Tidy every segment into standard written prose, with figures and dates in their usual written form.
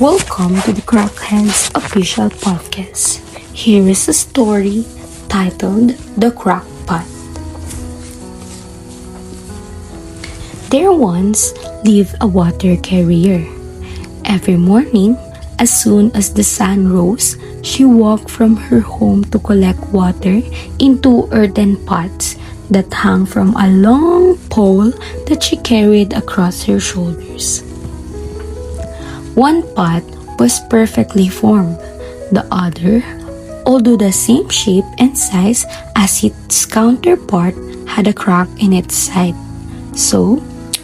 Welcome to the Crackheads official podcast. Here is a story titled The Crackpot. There once lived a water carrier. Every morning, as soon as the sun rose, she walked from her home to collect water in two earthen pots that hung from a long pole that she carried across her shoulders. One pot was perfectly formed. The other, although the same shape and size as its counterpart, had a crack in its side. So,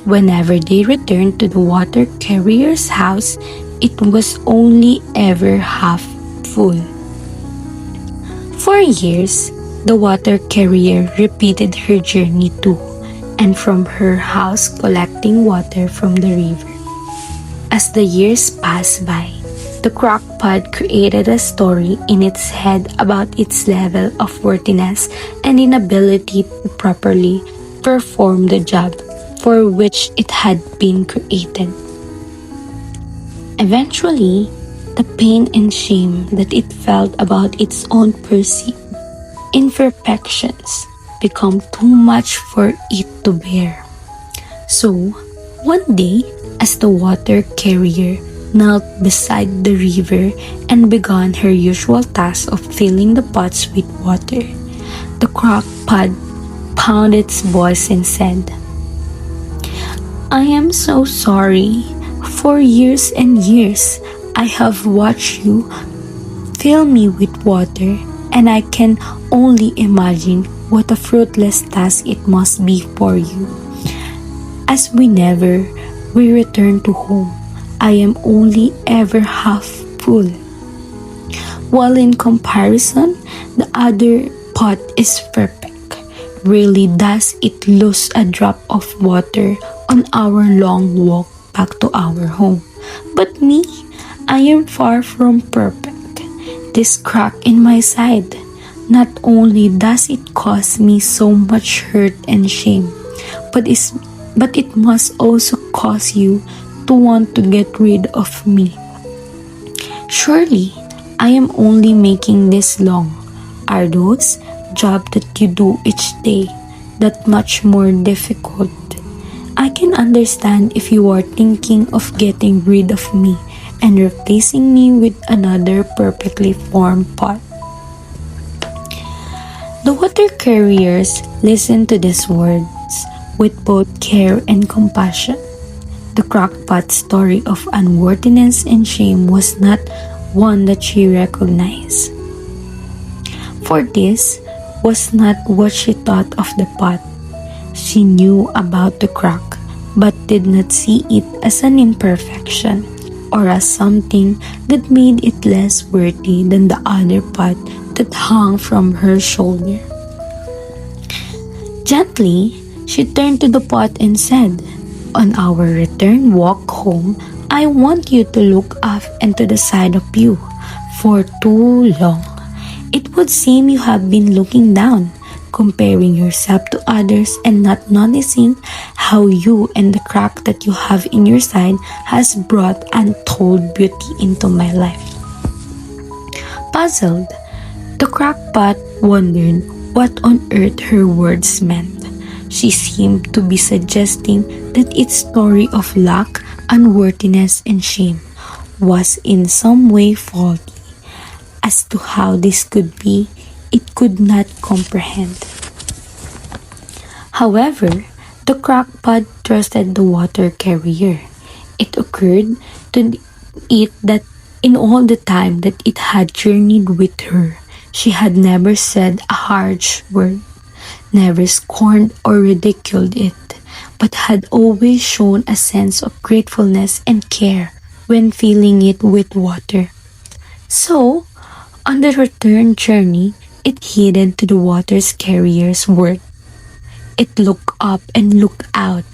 whenever they returned to the water carrier's house, it was only ever half full. For years, the water carrier repeated her journey too, and from her house collecting water from the river. As the years passed by, the crackpot created a story in its head about its level of worthiness and inability to properly perform the job for which it had been created. Eventually, the pain and shame that it felt about its own perceived imperfections became too much for it to bear. So, one day, as the water carrier knelt beside the river and began her usual task of filling the pots with water, the crackpot pounded its voice and said, "I am so sorry. For years and years, I have watched you fill me with water, and I can only imagine what a fruitless task it must be for you. As we return to home, I am only ever half full. While in comparison, the other pot is perfect. Rarely does it lose a drop of water on our long walk back to our home. But me, I am far from perfect. This crack in my side, not only does it cause me so much hurt and shame, but it must also cause you to want to get rid of me. Surely, I am only making this long, arduous job that you do each day that much more difficult. I can understand if you are thinking of getting rid of me and replacing me with another perfectly formed pot." The water carriers listened to these words with both care and compassion. The crackpot's story of unworthiness and shame was not one that she recognized. For this was not what she thought of the pot. She knew about the crack, but did not see it as an imperfection or as something that made it less worthy than the other pot that hung from her shoulder. Gently, she turned to the pot and said, "On our return walk home, I want you to look up and to the side of you. For too long, it would seem you have been looking down, comparing yourself to others and not noticing how you and the crack that you have in your side has brought untold beauty into my life." Puzzled, the crackpot wondered what on earth her words meant. She seemed to be suggesting that its story of lack, unworthiness, and shame was in some way faulty. As to how this could be, it could not comprehend. However, the crackpot trusted the water carrier. It occurred to it that in all the time that it had journeyed with her, she had never said a harsh word, never scorned or ridiculed it, but had always shown a sense of gratefulness and care when filling it with water. So, on the return journey, it heeded to the water carrier's word. It looked up and looked out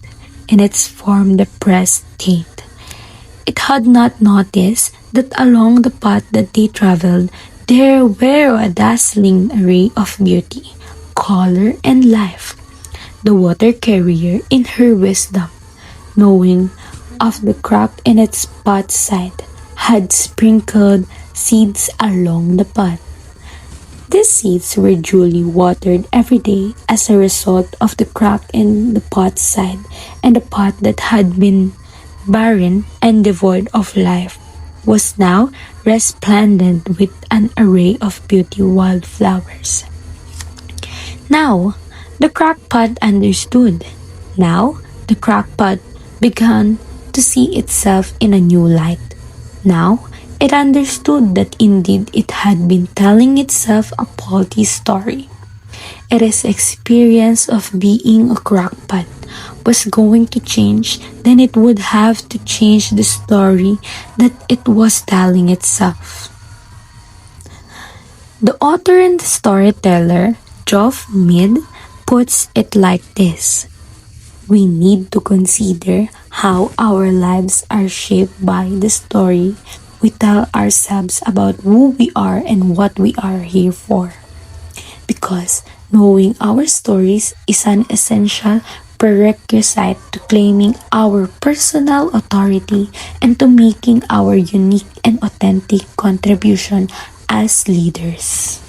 in its form depressed state. It had not noticed that along the path that they traveled, there were a dazzling array of beauty, color, and life. The water carrier, in her wisdom, knowing of the crack in its pot side, had sprinkled seeds along the path. These seeds were duly watered every day as a result of the crack in the pot's side, and the pot that had been barren and devoid of life was now resplendent with an array of beauty wildflowers. Now, the crackpot understood. Now, the crackpot began to see itself in a new light. Now, it understood that indeed it had been telling itself a faulty story. Its experience of being a crackpot was going to change, then it would have to change the story that it was telling itself. The author and the storyteller, Geoff Mead, puts it like this. We need to consider how our lives are shaped by the story we tell ourselves about who we are and what we are here for. Because knowing our stories is an essential prerequisite to claiming our personal authority and to making our unique and authentic contribution as leaders.